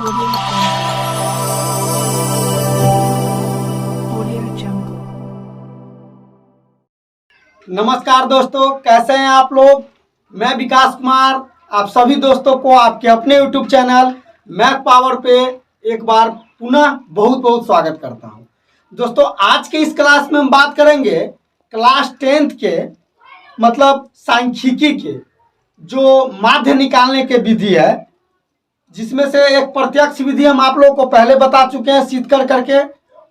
Audio Jungle. नमस्कार दोस्तों, कैसे हैं आप लोग। मैं विकास कुमार आप सभी दोस्तों को आपके अपने YouTube चैनल मैथ पावर पे एक बार पुनः बहुत बहुत स्वागत करता हूं। दोस्तों, आज के इस क्लास में हम बात करेंगे क्लास 10th के मतलब सांख्यिकी के जो माध्य निकालने के विधि है, जिसमें से एक प्रत्यक्ष विधि हम आप लोगों को पहले बता चुके हैं सिद्ध करके,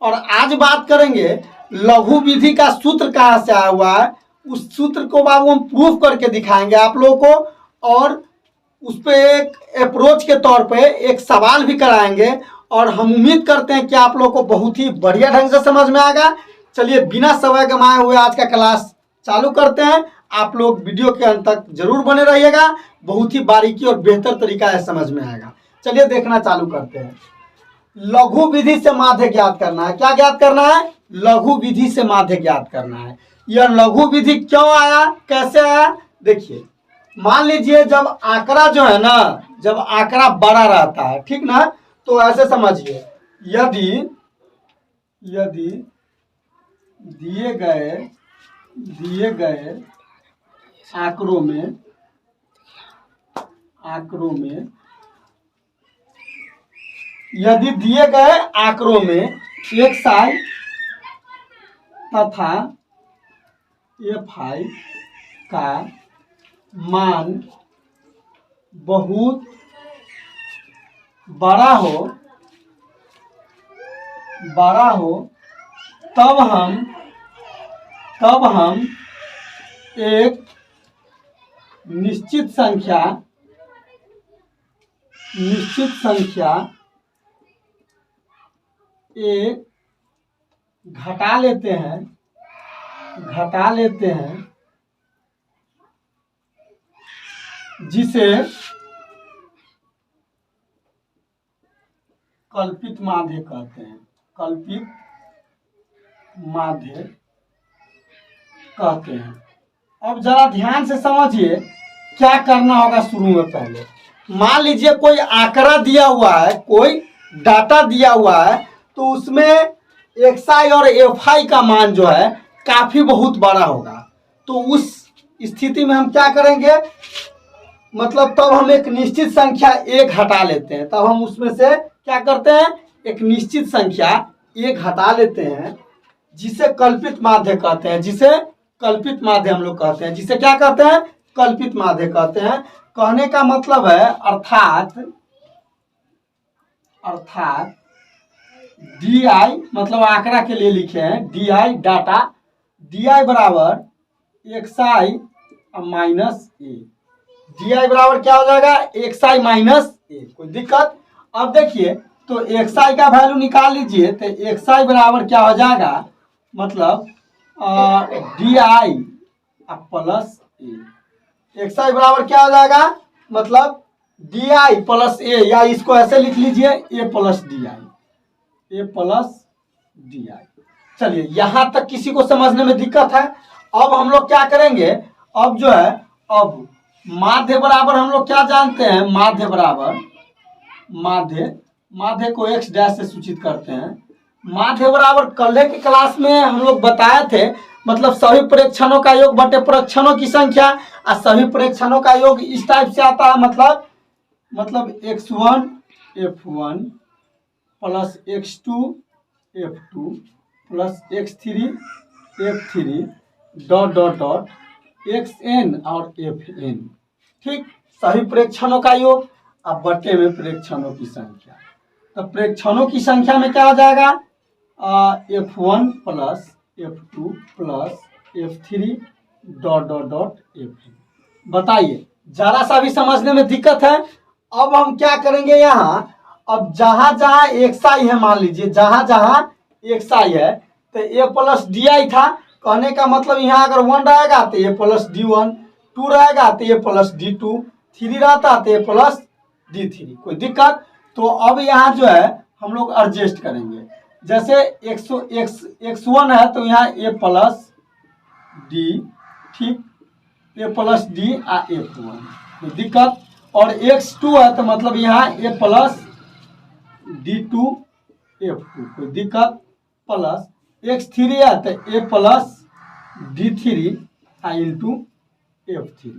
और आज बात करेंगे लघु विधि का सूत्र कहाँ से आया हुआ है। उस सूत्र को बाबू हम प्रूफ करके दिखाएंगे आप लोगों को, और उस पर एक अप्रोच के तौर पे एक सवाल भी कराएंगे, और हम उम्मीद करते हैं कि आप लोगों को बहुत ही बढ़िया ढंग से समझ में आएगा। चलिए बिना समय गंवाए हुए आज का क्लास चालू करते हैं। आप लोग वीडियो के अंत तक जरूर बने रहिएगा, बहुत ही बारीकी और बेहतर तरीका है समझ में आएगा। चलिए देखना चालू करते हैं। लघु विधि से माध्य ज्ञात करना है। क्या ज्ञात करना है? लघु विधि से माध्य ज्ञात करना है। यह लघु विधि क्यों आया, कैसे आया? देखिए, मान लीजिए जब आंकड़ा जो है ना, जब आंकड़ा बड़ा रहता है, ठीक ना, तो ऐसे समझिए, यदि दिए गए आंकड़ों में यदि दिए गए आंकड़ों में xi तथा fi का मान बहुत बड़ा हो तब हम एक निश्चित संख्या ए घटा लेते हैं जिसे कल्पित माध्य कहते हैं। अब जरा ध्यान से समझिए क्या करना होगा। शुरू में पहले मान लीजिए कोई आंकड़ा दिया हुआ है, कोई डाटा दिया हुआ है, तो उसमें xi और fi का मान जो है काफी बहुत बड़ा होगा। तो उस स्थिति में हम क्या करेंगे, मतलब तब हम एक निश्चित संख्या a घटा लेते हैं। तब हम उसमें से क्या करते हैं, एक निश्चित संख्या a घटा लेते हैं, जिसे कल्पित माध्य कहते हैं। हम लोग कहते हैं जिसे क्या कहते हैं, कल्पित माध्य कहते हैं। कहने का मतलब है अर्थात di, मतलब आंकड़ा के लिए लिखे हैं di डाटा, di बराबर xi माइनस a। di बराबर क्या हो जाएगा, xi माइनस a। कोई दिक्कत? अब देखिए, तो xi का वैल्यू निकाल लीजिए, तो xi बराबर क्या हो जाएगा, मतलब di प्लस a। xi बराबर क्या हो जाएगा, मतलब di प्लस a, या इसको ऐसे लिख लीजिए a प्लस di। चलिए यहां तक किसी को समझने में दिक्कत है? अब हम लोग क्या करेंगे, अब जो है, अब माध्य बराबर हम लोग क्या जानते हैं, माध्य को x डैश से सूचित करते हैं। माध्य बराबर कल के क्लास में हम लोग बताए थे, मतलब सभी प्रेक्षणों का योग बटे प्रेक्षणों की संख्या, और सभी प्रेक्षणों का योग इस टाइप से आता है, मतलब x1 f1 plus x2 f2 plus x3 f3 dot dot dot xn और fn। ठीक, सभी प्रेक्षणों का योग अब बटे में प्रेक्षणों की संख्या। तो प्रेक्षणों की संख्या में क्या हो जाएगा, f1 plus f2 plus f3 dot dot dot fn। बताइए, जरा सा भी समझने में दिक्कत है? अब हम क्या करेंगे, यहाँ अब जहां जहां xi है, मान लीजिए जहां जहां xi है, तो a प्लस di था। कहने का मतलब यहाँ अगर 1 रहेगा तो a प्लस d1, 2 रहेगा तो a प्लस d2, 3 रहता तो a प्लस d3। कोई दिक्कत? तो अब यहाँ जो है हम लोग एडजस्ट करेंगे। जैसे x1 है तो यहाँ a प्लस d, ठीक, a प्लस d आ f1। कोई दिक्कत? और x2 है तो मतलब यहाँ a प्लस D2F2 कोई दिक्कत प्लस x3 है तो a plus D3 into F3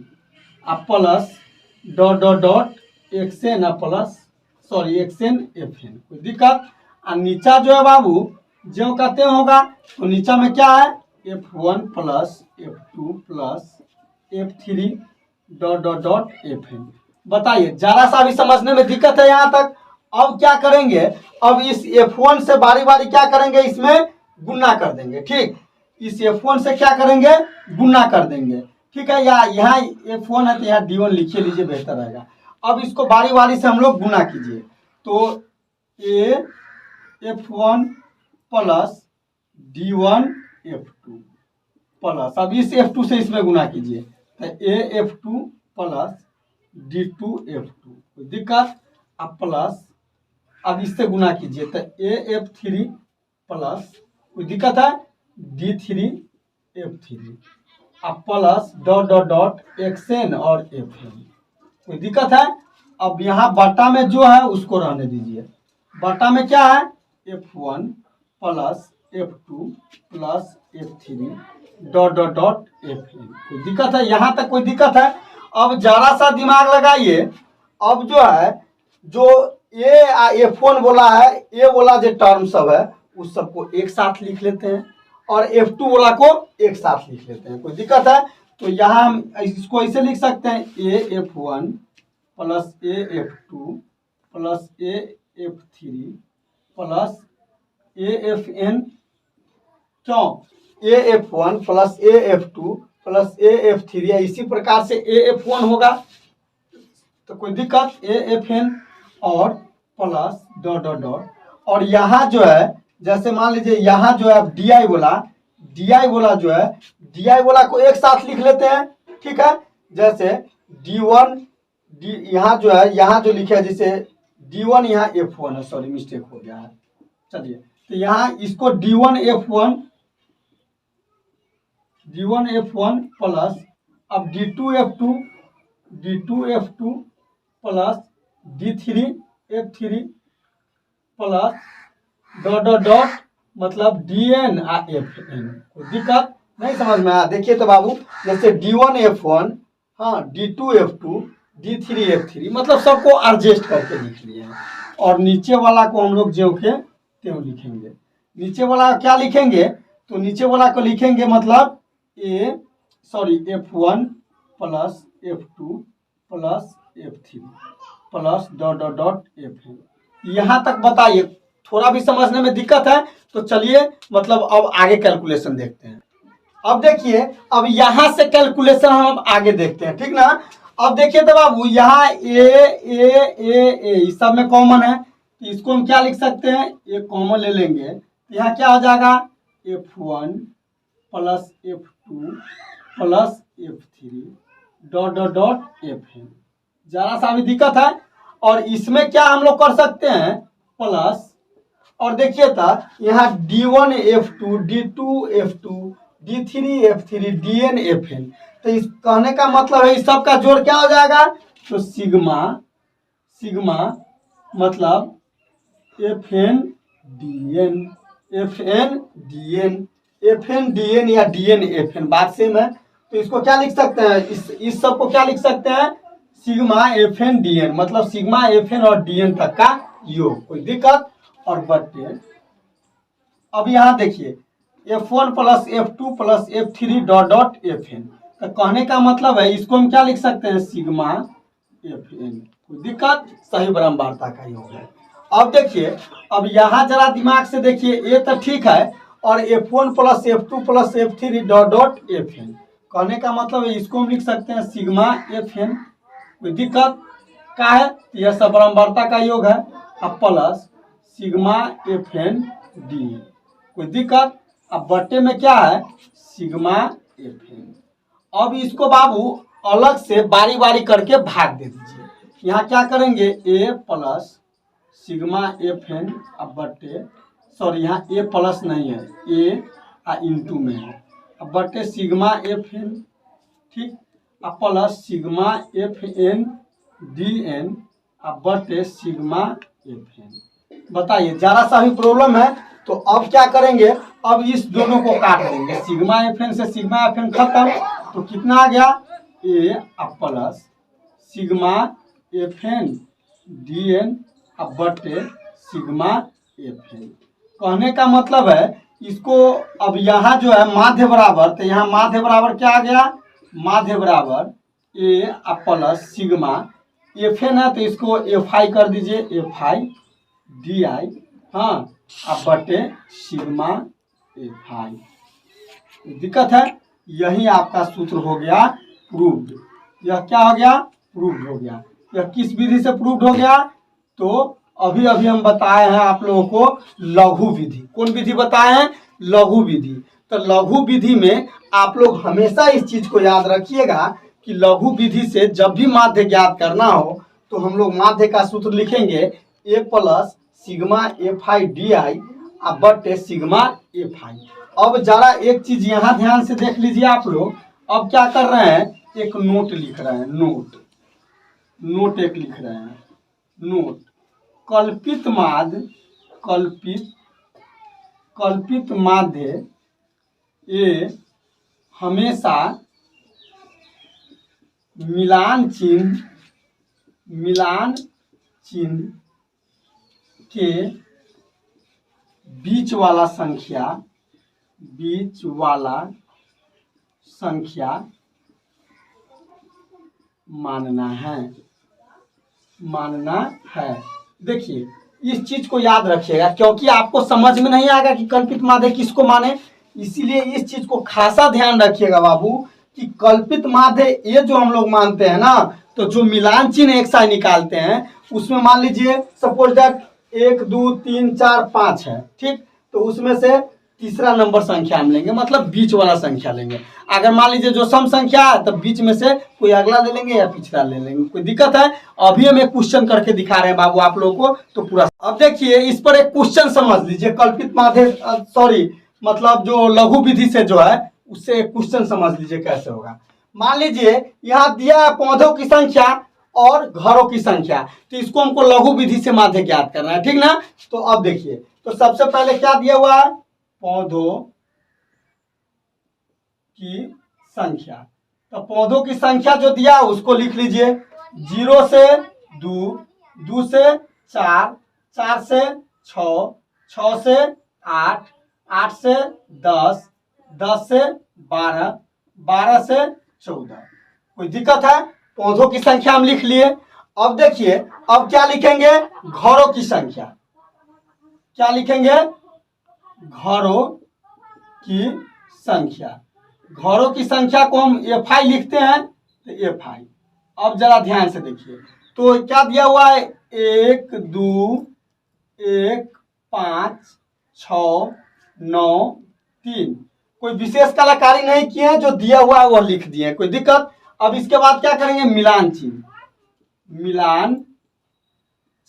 अब plus dot dot dot xn plus sorry xn fn कोई दिक्कत। और नीचा जो है बाबू जो कहते होगा तो नीचा में क्या है F1 plus F2 plus F3 dot dot dot Fn। बताइए जरा सा भी समझने में दिक्कत है यहाँ तक। अब क्या करेंगे, अब इस F1 से बारी बारी क्या करेंगे, इसमें गुना कर देंगे। ठीक, इस F1 से क्या करेंगे, गुना कर देंगे। ठीक है, या यहाँ F1 है तो यहाँ D1 लिखिए लीजिए, बेहतर रहेगा। अब इसको बारी बारी से हम लोग गुना कीजिए तो A F1 plus D1 F2 plus अब इस F2 से इसमें गुना कीजिए तो A F2 plus D2 F2 कोई दिक्कत। अब प्लस अब इससे गुना कीजिए तो A F3 प्लस कोई दिक्कत है D3 F3 अब plus dot dot dot XN और FN कोई दिक्कत है। अब यहाँ बटा में जो है उसको रहने दीजिए। बटा में क्या है F1 plus F2 plus F3 dot dot dot FN कोई दिक्कत है, यहाँ तक कोई दिक्कत है। अब जरा सा दिमाग लगाइए। अब जो है जो F1 बोला है, A बोला जो टर्म सब है उस सबको एक साथ लिख लेते हैं और F2 बोला को एक साथ लिख लेते हैं, कोई दिक्कत है। तो यहाँ हम इसको ऐसे लिख सकते हैं AF1 plus AF2 plus AF3 plus AFN क्यों AF1 plus AF2 plus AF3 या इसी प्रकार से AF1 होगा तो कोई दिक्कत AFN और प्लस डॉट डॉट डॉट। और यहाँ जो है जैसे मान लीजिए यहाँ जो है DI बोला जो है DI बोला को एक साथ लिख लेते हैं। ठीक है, जैसे D1 यहाँ जो है यहाँ जो लिखे है जैसे D1 यहाँ F1 है, सॉरी मिस्टेक हो गया है। चलिए तो यहाँ इसको D1 F1 प्लस अब D2 F2 plus D3 F3 plus dot dot dot मतलब DN और FN कोई दिक्कत नहीं समझ में आया। देखिए तो बाबू जैसे D1 F1 हाँ D2 F2 D3 F3 मतलब सबको एडजस्ट करके लिख लिए हैं। और नीचे वाला को हम लोग ज्यों के त्यों लिखेंगे। नीचे वाला क्या लिखेंगे तो नीचे वाला को लिखेंगे मतलब F1 plus F2 plus F3 plus dot dot dot FN। यहाँ तक बताइए, थोड़ा भी समझने में दिक्कत है तो चलिए मतलब अब आगे कैलकुलेशन देखते हैं। अब देखिए अब यहाँ से कैलकुलेशन हम अब आगे देखते हैं, ठीक ना। अब देखिए तो बाबू यहाँ ए इस सब में कॉमन है तो इसको हम क्या लिख सकते हैं, एक कॉमन ले लेंगे तो यहाँ क्या हो जाएगा F1 plus F2 plus F3 dot dot dot FN। जरा सा भी दिक्कत है। और इसमें क्या हम लोग कर सकते हैं प्लस, और देखिए था यहाँ D1 F2 D2 F2 D3 F3 DN FN। तो इस कहने का मतलब है इस सब का जोड़ क्या हो जाएगा तो सिग्मा मतलब FN DN या DN FN बात सेम है। तो इसको क्या लिख सकते हैं, इस सब को क्या लिख सकते हैं सिग्मा FN DN मतलब सिग्मा FN और DN तक का योग, कोई दिक्कत। और बटे अब यहाँ देखिए F1 plus F2 plus F3 dot dot FN। तो कहने का मतलब है इसको हम क्या लिख सकते हैं सिग्मा FN, कोई दिक्कत, सही ब्रह्मवार्ता का योग है। अब देखिए अब यहाँ जरा दिमाग से देखिए ये तो ठीक है और F1 plus F2 plus F3 dot dot FN कहने का मतलब है इसको हम लिख सकते हैं सिग्मा FN, कोई दिक्कत का है, यह सब ब्रह्मवार्ता का योग है। अब प्लस सिग्मा FN DN कोई दिक्कत। अब बट्टे में क्या है सिग्मा FN। अब इसको बाबू अलग से बारी बारी करके भाग दे दीजिए। यहाँ क्या करेंगे A प्लस सिग्मा FN अब बट्टे सॉरी यहाँ A प्लस नहीं है A इंटू में है अब बट्टे सिग्मा FN, ठीक। अब प्लस सिग्मा FN DN अब बटे सिग्मा FN बताइए, जरा सा भी प्रॉब्लम है तो अब क्या करेंगे, अब इस दोनों को काट देंगे, सिग्मा एफ एन से सिग्मा एफ एन खत्म, तो कितना आ गया A plus sigma F N D N अब बटे सिग्मा एफ एन। कहने का मतलब है इसको अब यहाँ जो है माध्य बराबर, तो यहाँ माध्य बराबर क्या आ गया, माध्य बराबर A plus sigma F N है तो इसको एफ आई कर दीजिए, एफ आई डी आई, हाँ अब बटे सिग्मा एफ आई। दिक्कत है, यही आपका सूत्र हो गया प्रूव्ड। यह क्या हो गया, प्रूव्ड हो गया। यह किस विधि से प्रूव्ड हो गया, तो अभी अभी हम बताए हैं आप लोगों को लघु विधि। कौन विधि बताए हैं, लघु विधि। तो लघु विधि में आप लोग हमेशा इस चीज को याद रखिएगा कि लघु विधि से जब भी माध्य ज्ञात करना हो तो हम लोग माध्य का सूत्र लिखेंगे A plus sigma F I D I बटे सिग्मा एफ आई। अब जरा एक चीज यहाँ ध्यान से देख लीजिए आप लोग, अब क्या कर रहे हैं, एक नोट लिख रहे हैं, नोट एक लिख रहे हैं, नोट कल्पित माध्य, कल्पित माध्य ये हमेशा मिलान चिन्ह के बीच वाला संख्या मानना है। देखिए इस चीज को याद रखिएगा क्योंकि आपको समझ में नहीं आएगा कि कल्पित माध्य किसको माने, इसीलिए इस चीज को खासा ध्यान रखिएगा बाबू कि कल्पित माध्य ये जो हम लोग मानते हैं ना, तो जो मिलान चिन्ह एक साथ निकालते हैं उसमें मान लीजिए सपोज दैट 1 2 3 4 5 है, ठीक, तो उसमें से तीसरा नंबर संख्या हम लेंगे, मतलब बीच वाला संख्या लेंगे। अगर मान लीजिए जो सम संख्या है तब बीच में से कोई अगला ले लेंगे या पिछला ले लेंगे, कोई दिक्कत है। अभी हम एक क्वेश्चन करके दिखा रहे हैं बाबू आप लोगों को, तो पूरा अब देखिए इस पर एक क्वेश्चन समझ लीजिए, कल्पित माध्य सॉरी मतलब जो लघु विधि से जो है उससे एक क्वेश्चन समझ लीजिए कैसे होगा। मान लीजिए यहाँ दिया है पौधों की संख्या और घरों की संख्या, तो इसको हमको लघु विधि से माध्य ज्ञात करना है, ठीक ना। तो अब देखिए, तो सबसे पहले क्या दिया हुआ है, पौधों की संख्या, तो पौधों की संख्या जो दिया है उसको लिख लीजिए 0 से 2, 2 से 4, 4 से 6, 6 से 8, 8 से 10, 10 से 12, 12 से 14। कोई दिक्कत है, पौधों की संख्या हम लिख लिए। अब देखिए अब क्या लिखेंगे, घरों की संख्या, क्या लिखेंगे, घरों की संख्या। घरों की संख्या को हम एफ आई लिखते हैं, तो एफ आई। अब जरा ध्यान से देखिए, तो क्या दिया हुआ है 1 2 1 5 6 9 3। कोई विशेष कलाकारी नहीं किए हैं, जो दिया हुआ है वह लिख दिए हैं, कोई दिक्कत। अब इसके बाद क्या करेंगे, मिलान चिन्ह, मिलान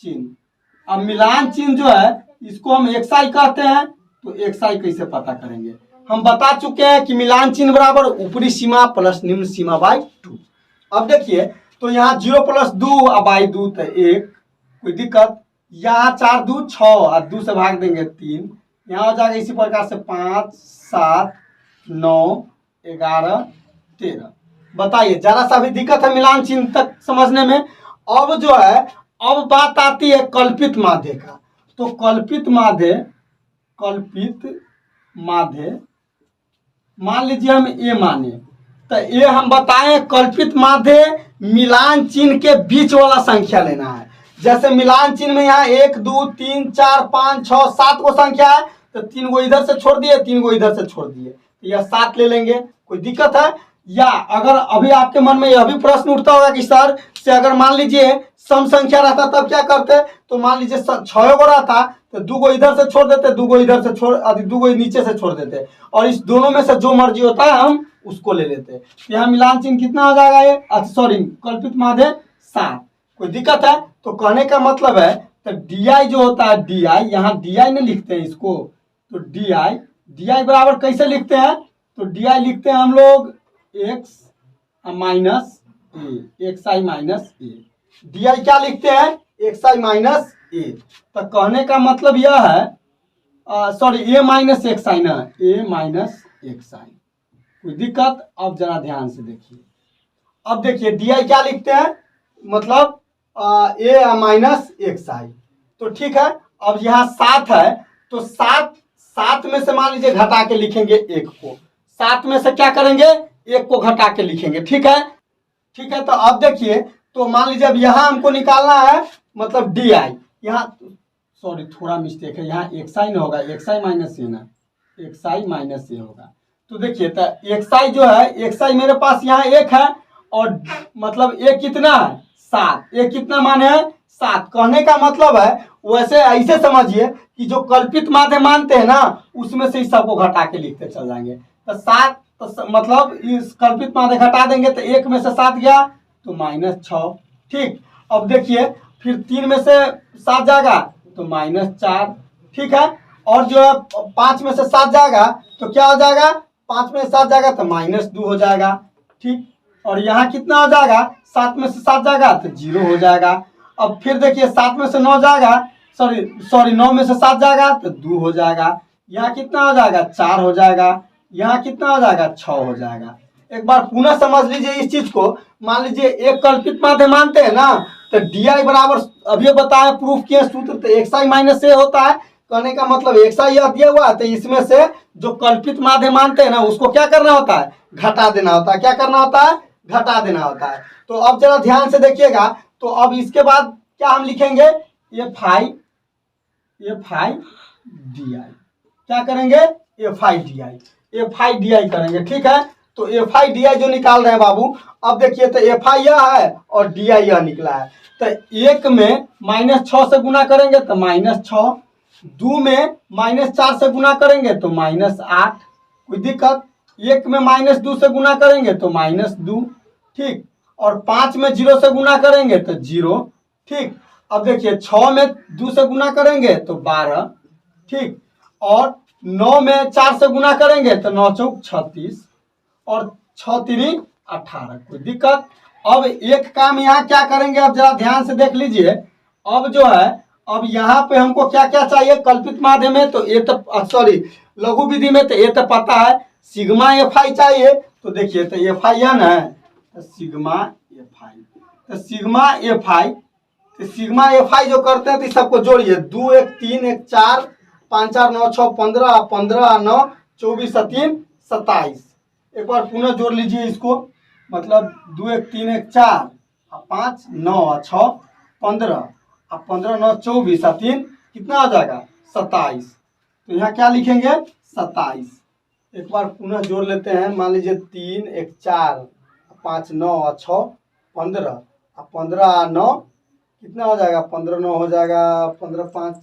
चिन्ह। अब मिलान चिन्ह जो है इसको हम एक्साई कहते हैं, तो एक्साई कैसे पता करेंगे, हम बता चुके हैं कि मिलान चिन्ह बराबर ऊपरी सीमा प्लस निम्न सीमा बाई 2। अब देखिए तो यहाँ 0 + 2 बाई 2 तो 1, कोई दिक्कत। यहाँ 4 2 6 और 2 से भाग देंगे 3, यहाँ हो जाएगा इसी प्रकार से 5 7 9 11 13। बताइए जरा सा भी दिक्कत है मिलान चिन्ह तक समझने में। अब जो है अब बात आती है कल्पित माध्य का, तो कल्पित माध्य मान लीजिए हम ए माने, तो ये हम बताएं कल्पित माध्य मिलान चिन्ह के बीच वाला संख्या लेना है। जैसे मिलान चिन्ह में यहाँ 1 2 3 4 5 6 7 को संख्या है, तो 3 को इधर से छोड़ दिए, 3 को इधर से छोड़ दिए, तो यह 7 ले लेंगे, कोई दिक्कत है। या अगर अभी आपके मन में यह भी प्रश्न उठता होगा कि सर से अगर मान लीजिए सम संख्या रहता तब क्या करते, तो मान लीजिए 6 को रहता तो 2 को इधर से छोड़ देते, 2 को इधर से छोड़ 2 को नीचे से छोड़ देते, और इस दोनों में से जो मर्जी होता है हम उसको ले लेते। यहाँ मिलान चिन्ह कितना हो जाएगा, ये सॉरी कल्पित माध्य 7। कोई दिक्कत है, तो कहने का मतलब है तो डी आई जो होता है डी आई, यहाँ डी आई नहीं लिखते हैं इसको, तो डी आई बराबर कैसे लिखते हैं, तो डी आई लिखते हैं हम लोग x minus A, x I minus A. D I क्या लिखते हैं, एक्स आई माइनस ए। तो कहने का मतलब यह है, सॉरी ए माइनस एक्स आई ना, ए माइनस एक्स आई। कोई दिक्कत? अब जरा ध्यान से देखिए। अब देखिए डी आई क्या लिखते हैं, मतलब ए माइनस एक्स आई। तो ठीक है, अब यहाँ 7 है तो 7 में से मान लीजिए घटा के लिखेंगे एक को, 7 में से क्या करेंगे, एक को घटा के लिखेंगे। ठीक है, ठीक है। तो अब देखिए, तो मान लीजिए अब यहाँ हमको निकालना है मतलब डी आई, यहाँ सॉरी थोड़ा मिस्टेक है, यहाँ एक्स आई ना होगा, एक्स आई माइनस ए ना, एक्स आई माइनस ए होगा। तो देखिए तो एक्स आई जो है, एक्स आई मेरे पास यहाँ 1 है और मतलब ए कितना है 7, ए कितना माने है 7। कहने का मतलब है वैसे ऐसे समझिए कि जो कल्पित माध्य मानते हैं ना उसमें से इस सबको घटा के लिखते चल जाएंगे। तो 7 तो मतलब इस कल्पित माध्य घटा देंगे तो 1 में से 7 गया तो -6। ठीक, अब देखिए फिर 3 में से 7 जाएगा तो -4। ठीक है, और जो है 5 में से 7 जाएगा तो क्या हो जाएगा, 5 में से 7 जाएगा तो -2 हो जाएगा। ठीक, और यहाँ कितना हो जाएगा, 7 में से 7 जाएगा तो 0 हो जाएगा। अब फिर देखिए 7 में से 9 जाएगा, सॉरी 9 में से 7 जाएगा तो 2 हो जाएगा। यहाँ कितना हो जाएगा, 4 हो जाएगा। यहाँ कितना हो जाएगा, 6 हो जाएगा। एक बार पुनः समझ लीजिए इस चीज को। मान लीजिए एक कल्पित माध्य मानते हैं ना, तो डी आई बराबर अभी बताया प्रूफ किए सूत्र, तो एक्स आई माइनस ए होता है। कहने का मतलब एक्स आई यह दिया हुआ है तो इसमें से जो कल्पित माध्य मानते हैं ना उसको क्या करना होता है, घटा देना होता है। क्या करना होता है, घटा देना होता है। तो अब जरा ध्यान से देखिएगा। तो अब इसके बाद क्या हम लिखेंगे, एफ आई डी आई। क्या करेंगे, F I D I, F I D आई करेंगे। ठीक है, तो एफ आई डी आई जो निकाल रहे हैं बाबू, अब देखिए तो एफ आई यह है और डी आई यह निकला है। तो 1 में -6 से गुना करेंगे तो -6, 2 में -4 से गुना करेंगे तो -8। कोई दिक्कत? 1 में -2 से गुना करेंगे तो -2। ठीक, और 5 में 0 से गुना करेंगे तो 0। ठीक, अब देखिए 6 में 2 से गुना करेंगे तो 12। ठीक, और 9 में 4 से गुना करेंगे तो 9 चौक 36 और 6 3 18। कोई दिक्कत? अब एक काम यहाँ क्या करेंगे, अब जरा ध्यान से देख लीजिए। अब जो है, अब यहाँ पे हमको क्या क्या चाहिए कल्पित माध्य में, तो ये तो सॉरी लघु विधि में तो ये तो पता है, सिग्मा एफ आई चाहिए। तो देखिए तो एफ आई है ना, तो सिग्मा एफ आई, तो सिग्मा एफ आई, तो सिग्मा एफ आई जो करते हैं तो इस सबको जोड़िए, 2 1 3 1 4 5 4 9 6 15 15 9 24 3 27। एक बार पुनः जोड़ लीजिए इसको, मतलब 2 1 3 1 4 5 9 6 15 15 9 24 3 कितना आ जाएगा 27। तो यहाँ क्या लिखेंगे 27। एक बार पुनः जोड़ लेते हैं, मान लीजिए 3 1 4 5 9 6 15 15 9 कितना हो जाएगा, 15 9 हो जाएगा, 15 5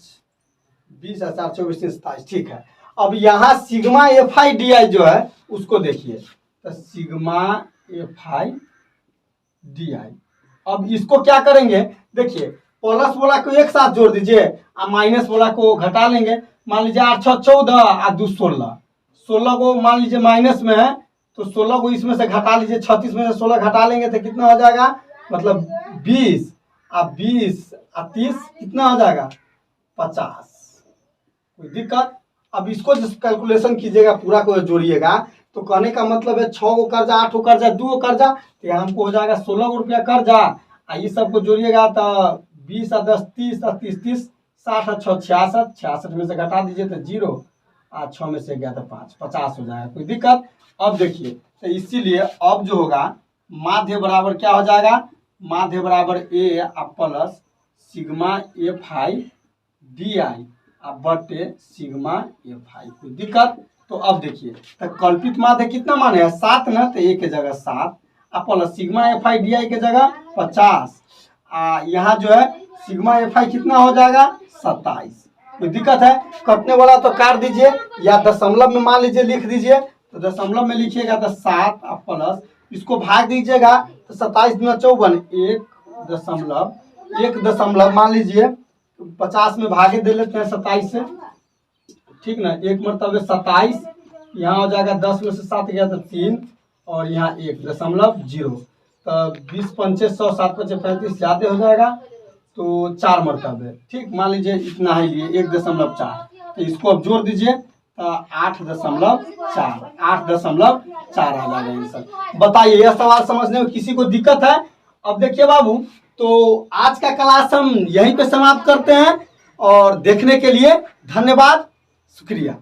20 4 24 27। ठीक है, अब यहाँ सिग्मा एफ आई डी आई जो है उसको देखिए, तो सिग्मा एफ आई डी आई। अब इसको क्या करेंगे, देखिए प्लस वाला को एक साथ जोड़ दीजिए और माइनस वाला को घटा लेंगे। मान लीजिए 8 6 14 और 2 16, 16 को मान लीजिए माइनस में है तो 16 को इसमें से घटा लीजिए, 36 में से 16 घटा लेंगे तो कितना हो जाएगा, मतलब 20 और 20 और 30 कितना हो जाएगा 50। कोई दिक्कत? अब इसको जिस कैलकुलेशन कीजिएगा पूरा को जोड़िएगा तो कहने का मतलब है 6 को कर्जा, 8 को कर्जा, 2 को कर्जा, तो यहाँ हमको हो जाएगा 16 रुपया कर्जा। ये सबको जोड़िएगा तो 20 और 10 30 और 30 30 60 और 6 66, 66 में से घटा दीजिए तो 0 और 6 में से गया तो 5, 50 हो जाएगा। कोई दिक्कत? अब देखिए तो इसीलिए अब जो होगा माध्य बराबर क्या हो जाएगा, माध्य बराबर A plus sigma F I D I बटे सिग्मा एफ आई। कोई दिक्कत? तो अब देखिए तो कल्पित माध्य कितना माने है 7 ना, तो ए के जगह 7 plus sigma F I D आई के जगह 50। यहाँ जो है सिग्मा एफ आई कितना हो जाएगा 27। कोई दिक्कत है? कटने वाला तो काट दीजिए या दशमलव में मान लीजिए लिख दीजिए, तो दशमलव में लिखिएगा तो 7 प्लस इसको भाग दीजिएगा तो 27 गुना 54 1 दशमलव मान लीजिए 50 में भागे दे लेते हैं 27 से। ठीक ना, 1 मरतबे 27, यहाँ हो जाएगा 10 में से 7 गया तो 3 और यहाँ 1.0। तो 20 पंचे 100 7 5 35 ज़्यादा हो जाएगा, तो 4 मरतबे, ठीक, मान लीजिए इतना ही लिए 1.4, तो इसको अब जोड़ दीजिए तो 8.4 8.4 आ जाएगा आंसर। बताइए यह सवाल समझने में किसी को दिक्कत है? अब देखिए बाबू, तो आज का क्लास हम यहीं पे समाप्त करते हैं और देखने के लिए धन्यवाद, शुक्रिया।